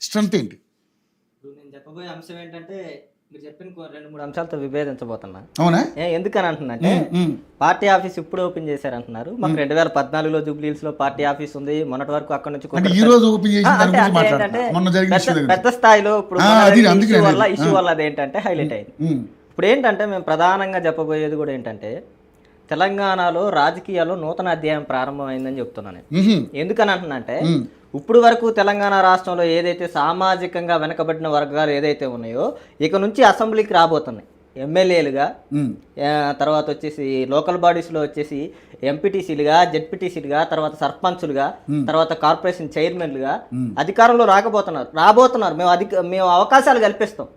Strength ఏంటి? నేను చెప్పబోయే అంశం ఏంటంటే మీరు చెప్పిన 2-3 అంశాలతో విభేదించబోతున్నా. అవునా? ఎందుకని అంటున్నంటే పార్టీ ఆఫీస్ ఇప్పుడు ఓపెన్ చేశారంటున్నారు. మాకు 2014లో జూబ్లీహిల్స్ లో పార్టీ ఆఫీస్ ఉంది. మొన్నటి వరకు అక్కడ నుంచి పెద్ద స్థాయిలో ఇప్పుడు ఇష్యూ వల్ల అదేంటంటే హైలైట్ అయింది. ఇప్పుడు ఏంటంటే మేము ప్రధానంగా చెప్పబోయేది కూడా ఏంటంటే తెలంగాణలో రాజకీయాల్లో నూతన అధ్యాయం ప్రారంభమైందని చెప్తున్నాను. ఎందుకని అంటున్నంటే ఇప్పుడు వరకు తెలంగాణ రాష్ట్రంలో ఏదైతే సామాజికంగా వెనకబడిన వర్గాలు ఏదైతే ఉన్నాయో ఇక నుంచి అసెంబ్లీకి రాబోతున్నాయి ఎమ్మెల్యేలుగా, తర్వాత వచ్చేసి లోకల్ బాడీస్లో వచ్చేసి ఎంపీటీసీలుగా, జెడ్పీటీసీలుగా, తర్వాత సర్పంచులుగా, తర్వాత కార్పొరేషన్ చైర్మన్లుగా అధికారంలో రాబోతున్నారు. మేము అవకాశాలు కల్పిస్తాం.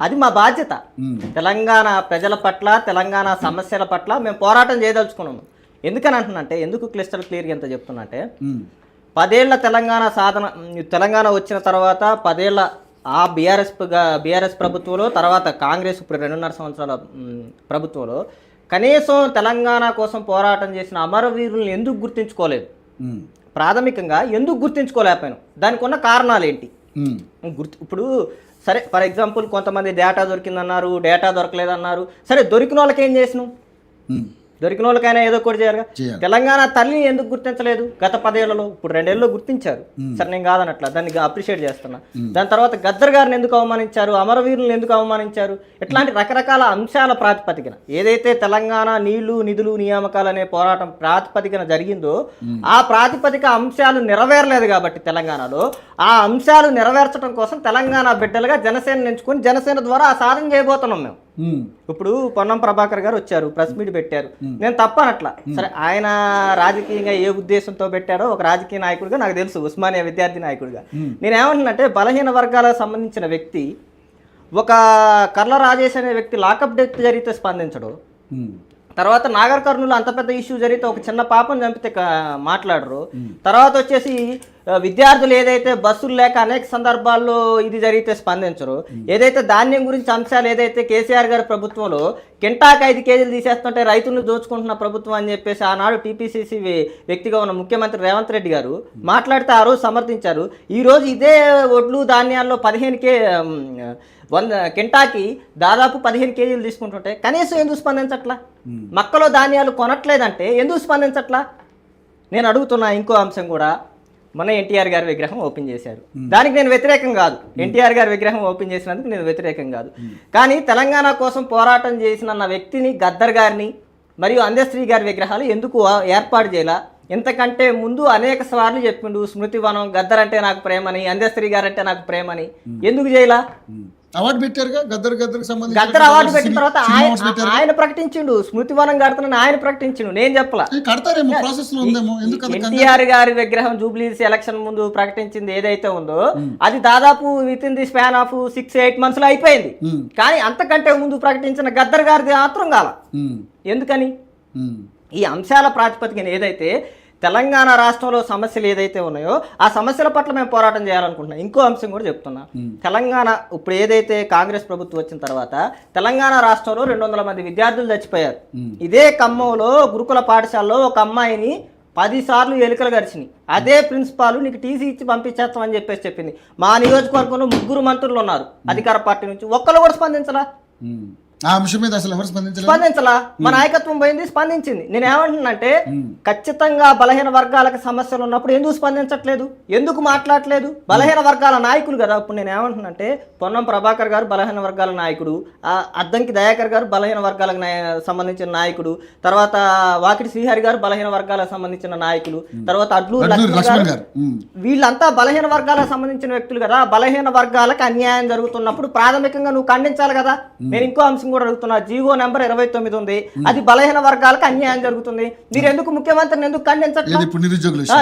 అది మా బాధ్యత. తెలంగాణ ప్రజల పట్ల, తెలంగాణ సమస్యల పట్ల మేము పోరాటం చేయదలుచుకున్నాము. ఎందుకని అంటున్నంటే, ఎందుకు క్లియర్గా ఎంత చెప్తున్నంటే 10 ఏళ్ల తెలంగాణ వచ్చిన తర్వాత 10 ఏళ్ల ఆ బీఆర్ఎస్ ప్రభుత్వంలో, తర్వాత కాంగ్రెస్ ఇప్పుడు 2.5 సంవత్సరాల ప్రభుత్వంలో కనీసం తెలంగాణ కోసం పోరాటం చేసిన అమరవీరులను ఎందుకు గుర్తించుకోలేదు? ప్రాథమికంగా ఎందుకు గుర్తించుకోలేకపోయాను? దానికి ఉన్న కారణాలు ఏంటి? ఇప్పుడు సరే, ఫర్ ఎగ్జాంపుల్ కొంతమంది డేటా దొరికిందన్నారు, డేటా దొరకలేదన్నారు. సరే, దొరికిన వాళ్ళకి ఏం చేసినాం? దొరికిన వాళ్ళకైనా ఏదో ఒకటి చేయాలిగా. తెలంగాణ తల్లిని ఎందుకు గుర్తించలేదు గత 10 ఏళ్లలో? ఇప్పుడు 2 ఏళ్ళలో గుర్తించారు. సరే, నేను కాదనట్లా, దాన్ని అప్రిషియేట్ చేస్తున్నా. దాని తర్వాత గద్దర్ గారిని ఎందుకు అవమానించారు? అమరవీరులను ఎందుకు అవమానించారు? ఇట్లాంటి రకరకాల అంశాల ప్రాతిపదికన ఏదైతే తెలంగాణ నీళ్లు, నిధులు, నియామకాలు అనే పోరాటం ప్రాతిపదికన జరిగిందో ఆ ప్రాతిపదిక అంశాలు నెరవేరలేదు కాబట్టి తెలంగాణలో ఆ అంశాలు నెరవేర్చడం కోసం తెలంగాణ బిడ్డలుగా జనసేన ఎంచుకొని జనసేన ద్వారా ఆ సాధన చేయబోతున్నాం మేము. ఇప్పుడు పొన్నం ప్రభాకర్ గారు వచ్చారు, ప్రెస్ మీట్ పెట్టారు. నేను తప్పనట్లా. సరే, ఆయన రాజకీయంగా ఏ ఉద్దేశంతో పెట్టారో ఒక రాజకీయ నాయకుడిగా నాకు తెలుసు, ఉస్మానియా విద్యార్థి నాయకుడిగా. నేనేమంటున్నంటే బలహీన వర్గాలకు సంబంధించిన వ్యక్తి, ఒక కర్ల రాజేష్ అనే వ్యక్తి లాకప్ డెత్ జరిగితే స్పందించడు. తర్వాత నాగర్ కర్నూలు అంత పెద్ద ఇష్యూ జరిగితే ఒక చిన్న పాపను చంపితే మాట్లాడరు. తర్వాత వచ్చేసి విద్యార్థులు ఏదైతే బస్సులు లేక అనేక సందర్భాల్లో ఇది జరిగితే స్పందించరు. ఏదైతే ధాన్యం గురించి అంశాలు ఏదైతే కేసీఆర్ గారి ప్రభుత్వంలో కింటాకు 5 కేజీలు తీసేస్తుంటే రైతులను దోచుకుంటున్న ప్రభుత్వం అని చెప్పేసి ఆనాడు టీపీసీసీ వ్యక్తిగా ఉన్న ముఖ్యమంత్రి రేవంత్ రెడ్డి గారు మాట్లాడితే ఆ రోజు సమర్థించారు. ఈరోజు ఇదే ఒడ్లు ధాన్యాల్లో 100 కింటాకి దాదాపు 15 కేజీలు తీసుకుంటుంటే కనీసం ఎందుకు స్పందించట్లా? మక్కలో ధాన్యాలు కొనట్లేదంటే ఎందుకు స్పందించట్లా? నేను అడుగుతున్నా. ఇంకో అంశం కూడా, మొన్న ఎన్టీఆర్ గారి విగ్రహం ఓపెన్ చేశారు. దానికి నేను వ్యతిరేకం కాదు. ఎన్టీఆర్ గారి విగ్రహం ఓపెన్ చేసినందుకు నేను వ్యతిరేకం కాదు. కానీ తెలంగాణ కోసం పోరాటం చేసిన వ్యక్తిని, గద్దర్ గారిని మరియు అందశ్రీ గారి విగ్రహాలు ఎందుకు ఏర్పాటు చేయాల? ఇంతకంటే ముందు అనేక సార్లు చెప్పిండు, స్మృతివనం, గద్దర్ అంటే నాకు ప్రేమని, అందశ్రీ గారు అంటే నాకు ప్రేమని. ఎందుకు చేయాల? అవార్డు పెట్టారుగా గద్దర్ అవార్డు పెట్టిన తర్వాత ఆయన ప్రకటించిండు, స్మృతివనం కడతానని ఆయన ప్రకటించిండు. నేను చెప్పలా. ఎన్టీఆర్ గారి విగ్రహం జూబ్లీహిల్స్ ఎలక్షన్ ముందు ప్రకటించింది ఏదైతే ఉందో అది దాదాపు with in the span of 6-8 months లో అయిపోయింది. కానీ అంతకంటే ముందు ప్రకటించిన గద్దర్ గారిది మాత్రం కాల. ఎందుకని? ఈ అంశాల ప్రాతిపదికన ఏదైతే తెలంగాణ రాష్ట్రంలో సమస్యలు ఏదైతే ఉన్నాయో ఆ సమస్యల పట్ల మేము పోరాటం చేయాలనుకుంటున్నాం. ఇంకో అంశం కూడా చెప్తున్నా. తెలంగాణ ఇప్పుడు ఏదైతే కాంగ్రెస్ ప్రభుత్వం వచ్చిన తర్వాత తెలంగాణ రాష్ట్రంలో 200 మంది విద్యార్థులు చచ్చిపోయారు. ఇదే ఖమ్మంలో గురుకుల పాఠశాలలో ఒక అమ్మాయిని 10 సార్లు ఎలుకలు గడిచినాయి. అదే ప్రిన్సిపాల్ నీకు టీసీ ఇచ్చి పంపించేస్తామని చెప్పేసి చెప్పింది. మా నియోజకవర్గంలో 3 మంత్రులు ఉన్నారు అధికార పార్టీ నుంచి, ఒక్కరు కూడా స్పందించలా. ఆ అంశం మీద అసలు ఎవరు స్పందించలా. మా నాయకత్వం పోయింది, స్పందించింది. నేనేమంటున్నానంటే ఖచ్చితంగా బలహీన వర్గాలకు సమస్యలు ఉన్నప్పుడు ఎందుకు స్పందించట్లేదు, ఎందుకు మాట్లాడలేదు? బలహీన వర్గాల నాయకులు కదా. ఇప్పుడు నేను ఏమంటున్నానంటే పొన్నం ప్రభాకర్ గారు బలహీన వర్గాల నాయకుడు, అద్దంకి దయాకర్ గారు బలహీన వర్గాలకు సంబంధించిన నాయకుడు, తర్వాత వాకిటి శ్రీహరి గారు బలహీన వర్గాలకు సంబంధించిన నాయకులు, తర్వాత అడ్లూరు లక్ష్మణ్ గారు, వీళ్ళంతా బలహీన వర్గాలకు సంబంధించిన వ్యక్తులు కదా. బలహీన వర్గాలకు అన్యాయం జరుగుతున్నప్పుడు ప్రాథమికంగా నువ్వు ఖండించాలి కదా. నేను ఇంకో అంశం కూడా అడుగుతున్నా. జీవో నెంబర్ 29 ఉంది, అది బలహీన వర్గాలకు అన్యాయం జరుగుతుంది. మీరు ఎందుకు ముఖ్యమంత్రిని ఎందుకు ఖండించట్లేదు?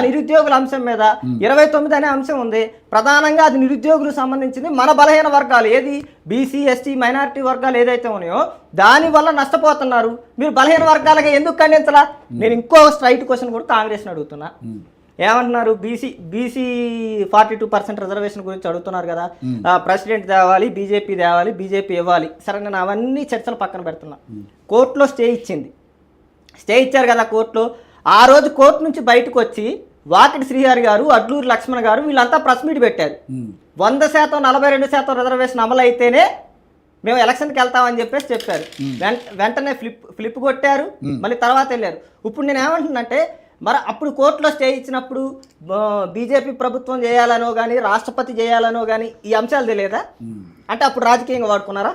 నిరుద్యోగుల అంశం మీద 29 అనే అంశం ఉంది. ప్రధానంగా అది నిరుద్యోగులకు సంబంధించింది. మన బలహీన వర్గాలు ఏది బీసీ, ఎస్టీ, మైనారిటీ వర్గాలు ఏదైతే ఉన్నాయో దాని వల్ల నష్టపోతున్నారు. మీరు బలహీన వర్గాలకి ఎందుకు ఖండించలా? నేను ఇంకో స్ట్రైట్ క్వశ్చన్ కూడా కాంగ్రెస్ని అడుగుతున్నా. ఏమంటున్నారు? బీసీ 42% రిజర్వేషన్ గురించి అడుగుతున్నారు కదా. ప్రెసిడెంట్ తేవాలి, బీజేపీ ఇవ్వాలి. సరే, నేను అవన్నీ చర్చలు పక్కన పెడుతున్నా. కోర్టులో స్టే ఇచ్చారు కదా కోర్టులో. ఆ రోజు కోర్టు నుంచి బయటకు వచ్చి వాకిటి శ్రీహరి గారు, అడ్లూరు లక్ష్మణ్ గారు వీళ్ళంతా ప్రెస్ మీట్ పెట్టారు. 100% 42% రిజర్వేషన్ అమలు అయితేనే మేము ఎలక్షన్కి వెళ్తామని చెప్పేసి చెప్పారు. వెంటనే ఫ్లిప్ కొట్టారు, మళ్ళీ తర్వాత వెళ్ళారు. ఇప్పుడు నేను ఏమంటున్నానంటే మరి అప్పుడు కోర్టులో స్టే ఇచ్చినప్పుడు బీజేపీ ప్రభుత్వం చేయాలనో కానీ రాష్ట్రపతి చేయాలనో కానీ ఈ అంశాలు తెలియదా? అంటే అప్పుడు రాజకీయంగా వాడుకున్నారా?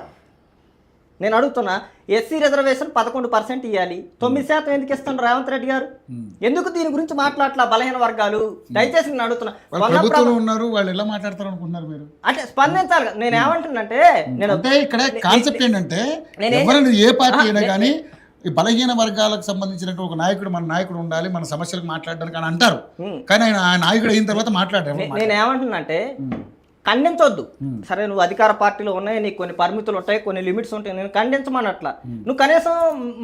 నేను అడుగుతున్నా, ఎస్సీ రిజర్వేషన్ 11% ఇవ్వాలి, 9% ఎందుకు ఇస్తున్నారు రేవంత్ రెడ్డి గారు? ఎందుకు దీని గురించి మాట్లాడలా బలహీన వర్గాలు? దయచేసి నేను అడుగుతున్నా, వాళ్ళు ఎలా మాట్లాడతారు అనుకుంటున్నారు మీరు? అంటే స్పందించాలి. నేను ఏమంటున్నానంటే నేను ఇక్కడ కాన్సెప్ట్ ఏంటంటే ఎవరైనా ఏ పార్టీ అయినా కానీ ఈ బలహీన వర్గాలకు సంబంధించినట్టు ఒక నాయకుడు, మన నాయకుడు ఉండాలి, మన సమస్యలకు మాట్లాడడానికి అని అంటారు. కానీ ఆయన ఆ నాయకుడు అయిన తర్వాత మాట్లాడారు. నేను ఏమంటున్నానంటే ఖండించొద్దు. సరే, నువ్వు అధికార పార్టీలో ఉన్నాయి, నీకు కొన్ని పరిమితులు ఉంటాయి, కొన్ని లిమిట్స్ ఉంటాయి, నేను ఖండించమన్నట్లా. నువ్వు కనీసం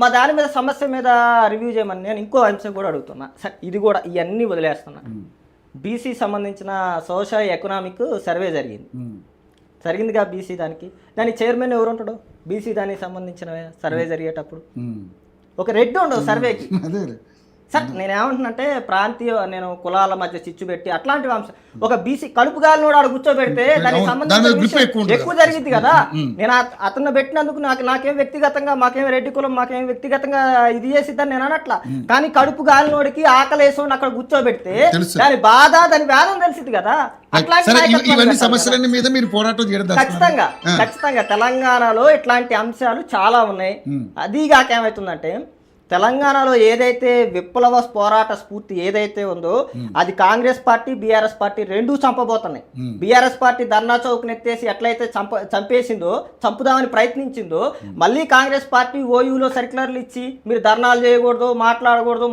మా దాని మీద సమస్య మీద రివ్యూ చేయమని నేను ఇంకో అంశం కూడా అడుగుతున్నా. సరే, ఇది కూడా ఇవన్నీ వదిలేస్తున్నా. బీసీ సంబంధించిన సోషల్ ఎకనామిక్ సర్వే జరిగిందిగా బీసీ దానికి చైర్మన్ ఎవరు ఉంటాడు? బీసీ దానికి సంబంధించిన సర్వే జరిగేటప్పుడు ఒక రెడ్డి ఉండవు సర్వేకి. సార్, నేను ఏమంటున్నానంటే నేను కులాల మధ్య చిచ్చు పెట్టి అట్లాంటి అంశం ఒక బీసీ కడుపు గాలిని కూడా కూర్చోబెడితే దానికి సంబంధించిన ఎక్కువ జరిగింది కదా. నేను అతను పెట్టినందుకు నాకేం వ్యక్తిగతంగా, మాకేం రెడ్డి కులం మాకేం వ్యక్తిగతంగా ఇది చేసిద్దని నేను అనట్లా. కానీ కడుపు గాలినోడికి ఆకలి వేసుకొని అక్కడ కూర్చోబెడితే దాని బాధ, దాని వేదన తెలిసింది కదా. ఖచ్చితంగా తెలంగాణలో ఇట్లాంటి అంశాలు చాలా ఉన్నాయి. అదిగాక ఏమవుతుందంటే తెలంగాణలో ఏదైతే విప్లవ పోరాట స్ఫూర్తి ఏదైతే ఉందో అది కాంగ్రెస్ పార్టీ, బీఆర్ఎస్ పార్టీ రెండూ చంపబోతున్నాయి. బీఆర్ఎస్ పార్టీ ధర్నా చౌక్ నెత్తేసి ఎట్లయితే చంపేసిందో, చంపుదామని ప్రయత్నించిందో, మళ్ళీ కాంగ్రెస్ పార్టీ ఓయూలో సర్క్యులర్లు ఇచ్చి మీరు ధర్నాలు చేయకూడదు,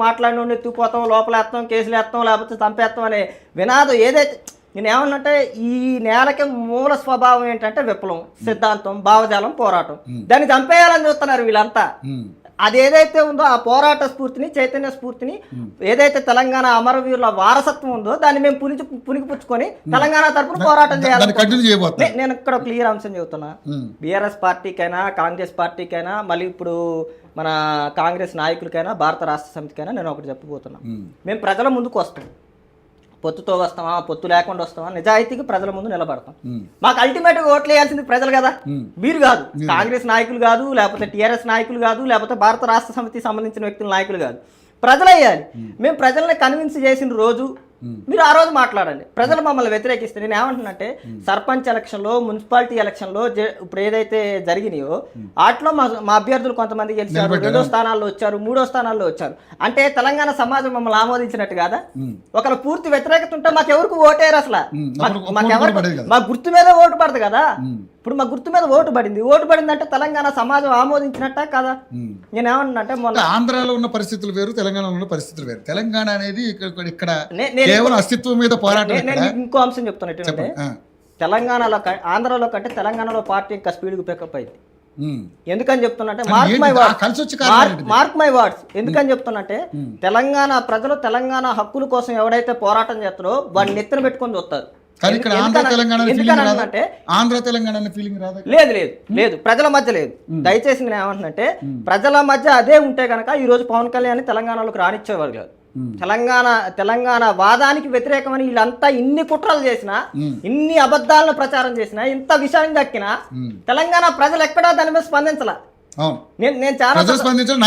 మాట్లాడిన ఎత్తుకుపోతాం, లోపలేస్తాం, కేసులు వేస్తాం, లేకపోతే చంపేస్తాం అనే వినాదం ఏదైతే. నేను ఏమన్నంటే ఈ నేలకి మూల స్వభావం ఏంటంటే విప్లవం, సిద్ధాంతం, భావజాలం, పోరాటం. దాన్ని చంపేయాలని చూస్తున్నారు వీళ్ళంతా. అది ఏదైతే ఉందో ఆ పోరాట స్ఫూర్తిని, చైతన్య స్ఫూర్తిని, ఏదైతే తెలంగాణ అమరవీరుల వారసత్వం ఉందో దాన్ని మేము పుణికిపుచ్చుకొని తెలంగాణ తరఫున పోరాటం చేయాలి. నేను ఇక్కడ క్లియర్ అంశం చెబుతున్నా. బీఆర్ఎస్ పార్టీకైనా, కాంగ్రెస్ పార్టీకైనా, మళ్ళీ ఇప్పుడు మన కాంగ్రెస్ నాయకులకైనా, భారత రాష్ట్ర సమితికైనా నేను ఒకటి చెప్పబోతున్నా. మేము ప్రజల ముందుకు వస్తాం. పొత్తుతో వస్తామా, పొత్తు లేకుండా వస్తామా, నిజాయితీకి ప్రజల ముందు నిలబడతాం. మాకు అల్టిమేట్గా ఓట్లు వేయాల్సింది ప్రజలు కదా, మీరు కాదు. కాంగ్రెస్ నాయకులు కాదు, లేకపోతే టీఆర్ఎస్ నాయకులు కాదు, లేకపోతే భారత రాష్ట్ర సమితికి సంబంధించిన వ్యక్తుల నాయకులు కాదు, ప్రజలు వేయాలి. మేము ప్రజల్ని కన్విన్స్ చేసిన రోజు మీరు ఆ రోజు మాట్లాడండి. ప్రజలు మమ్మల్ని వ్యతిరేకిస్తే నేను ఏమంటున్నంటే సర్పంచ్ ఎలక్షన్లో, మున్సిపాలిటీ ఎలక్షన్లో ఇప్పుడు ఏదైతే జరిగినాయో వాటిలో మా అభ్యర్థులు కొంతమంది గెలిచారు, 2వ స్థానాల్లో వచ్చారు, 3వ స్థానాల్లో వచ్చారు. అంటే తెలంగాణ సమాజం మమ్మల్ని ఆమోదించినట్టు కాదా? ఒకరు పూర్తి వ్యతిరేకత ఉంటే మాకెవరికి ఓటేరు అసలు, మా గుర్తు మీద ఓటు పడదు కదా. ఇప్పుడు మా గుర్తు మీద ఓటు పడిందంటే తెలంగాణ సమాజం ఆమోదించినట్ట కదా. నేను ఏమంటున్నా మొన్న ఆంధ్రాలో ఉన్న పరిస్థితులు వేరు, తెలంగాణలో ఉన్న పరిస్థితులు వేరు. తెలంగాణ అనేది ఇక్కడ కేవలం అస్తిత్వం మీద పోరాటం. నేను ఇంకో అంశం చెప్తున్నట్టు, తెలంగాణలో ఆంధ్రాలో కంటే తెలంగాణలో పార్టీ ఇంకా స్పీడ్గా పికప్ అయింది. ఎందుకని చెప్తున్నట్టే మార్క్ మై వర్డ్స్ ఎందుకని చెప్తున్నట్టే తెలంగాణ ప్రజలు తెలంగాణ హక్కుల కోసం ఎవడైతే పోరాటం చేస్తారో వాడిని నెత్తిన పెట్టుకొని చూస్తారు. లేదు ప్రజల మధ్య లేదు. దయచేసి నేను ఏమంటున్నట్టే ప్రజల మధ్య అదే ఉంటే కనుక ఈ రోజు పవన్ కళ్యాణ్ తెలంగాణలోకి రానిచ్చేవారు కాదు. తెలంగాణ వాదానికి వ్యతిరేకమని వీళ్ళంతా ఇన్ని కుట్రలు చేసినా, ఇన్ని అబద్ధాలను ప్రచారం చేసినా, ఇంత విషయం దక్కినా తెలంగాణ ప్రజలు ఎక్కడా దాని మీద స్పందించాల. నేను చాలా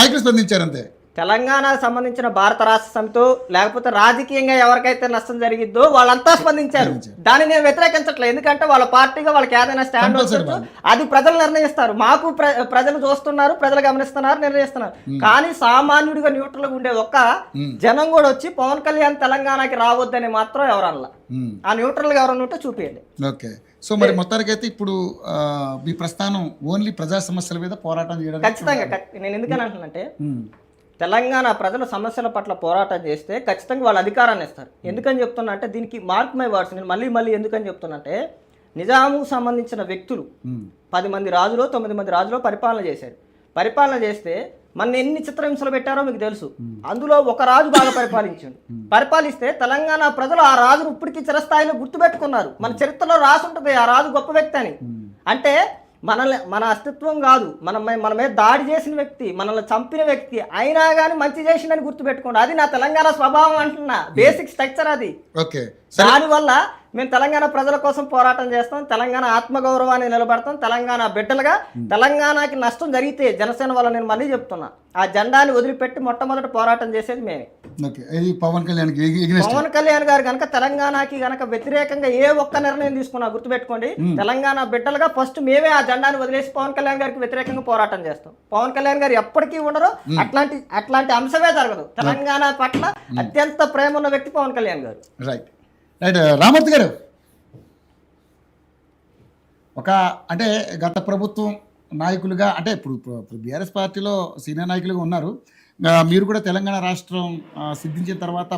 నాయకులు స్పందించారు అంతే. తెలంగాణకు సంబంధించిన భారత రాష్ట్ర సమితో లేకపోతే రాజకీయంగా ఎవరికైతే నష్టం జరిగిద్దో వాళ్ళంతా స్పందించారు. దాన్ని నేను వ్యతిరేకించట్లేదు. ఎందుకంటే వాళ్ళ పార్టీగా వాళ్ళకి ఏదైనా స్టాండ్ వస్తుంది, అది ప్రజలు నిర్ణయిస్తారు. మాకు ప్రజలు చూస్తున్నారు, ప్రజలు గమనిస్తున్నారు, నిర్ణయిస్తున్నారు. కానీ సామాన్యుడిగా న్యూట్రల్గా ఉండే ఒక్క జనం కూడా వచ్చి పవన్ కళ్యాణ్ తెలంగాణకి రావద్దని మాత్రం ఎవరన్నా, ఆ న్యూట్రల్గా ఎవరన్నా ఉంటే చూపించండి. ఓకే. సో మరి మొత్తానికైతే ఇప్పుడు మీ ప్రస్థానం ఓన్లీ ప్రజా సమస్యల మీద పోరాటం చేయడం ఖచ్చితంగా. నేను ఎందుకని అంటున్నానంటే తెలంగాణ ప్రజల సమస్యల పట్ల పోరాటం చేస్తే ఖచ్చితంగా వాళ్ళు అధికారాన్ని ఇస్తారు. ఎందుకని చెప్తున్నా అంటే దీనికి మార్క్ మై వర్డ్స్. నేను మళ్ళీ ఎందుకని చెప్తున్నా అంటే నిజాముకు సంబంధించిన వ్యక్తులు 10 మంది రాజులో 9 మంది రాజులో పరిపాలన చేశారు. పరిపాలన చేస్తే మన ఎన్ని చిత్రహింసలు పెట్టారో మీకు తెలుసు. అందులో ఒక రాజు బాగా పరిపాలిస్తే తెలంగాణ ప్రజలు ఆ రాజును ఇప్పటికీ చిరస్థాయిలో గుర్తుపెట్టుకున్నారు. మన చరిత్రలో రాసి ఉంటుంది ఆ రాజు గొప్ప వ్యక్తి అని. అంటే మన అస్తిత్వం కాదు, మన మీద దాడి చేసిన వ్యక్తి, మనల్ని చంపిన వ్యక్తి అయినా కానీ మంచి చేసిందని గుర్తుపెట్టుకోండి. అది నా తెలంగాణ స్వభావం అంటున్నా, బేసిక్ స్ట్రక్చర్ అది. దానివల్ల మేము తెలంగాణ ప్రజల కోసం పోరాటం చేస్తాం, తెలంగాణ ఆత్మగౌరవాన్ని నిలబడతాం, తెలంగాణ బిడ్డలుగా తెలంగాణకి నష్టం జరిగితే జనసేన వల్ల నేను మళ్ళీ చెప్తున్నా ఆ జెండాని వదిలిపెట్టి మొట్టమొదటి పోరాటం చేసేది మేమే. ఓకే, ఇది పవన్ కళ్యాణ్ గారు కనుక తెలంగాణకి కనుక వ్యతిరేకంగా ఏ ఒక్క నిర్ణయం తీసుకున్నా గుర్తుపెట్టుకోండి, తెలంగాణ బిడ్డలుగా ఫస్ట్ మేమే ఆ జెండాని వదిలేసి పవన్ కళ్యాణ్ గారికి వ్యతిరేకంగా పోరాటం చేస్తాం. పవన్ కళ్యాణ్ గారు ఎప్పటికీ ఉండరు, అట్లాంటి అంశమే జరగదు. తెలంగాణ పట్ల అత్యంత ప్రేమ ఉన్న వ్యక్తి పవన్ కళ్యాణ్ గారు. రైట్ రైట్ రామూర్తి గారు, అంటే గత ప్రభుత్వం నాయకులుగా, అంటే ఇప్పుడు బీఆర్ఎస్ పార్టీలో సీనియర్ నాయకులుగా ఉన్నారు, మీరు కూడా తెలంగాణ రాష్ట్రం సిద్ధించిన తర్వాత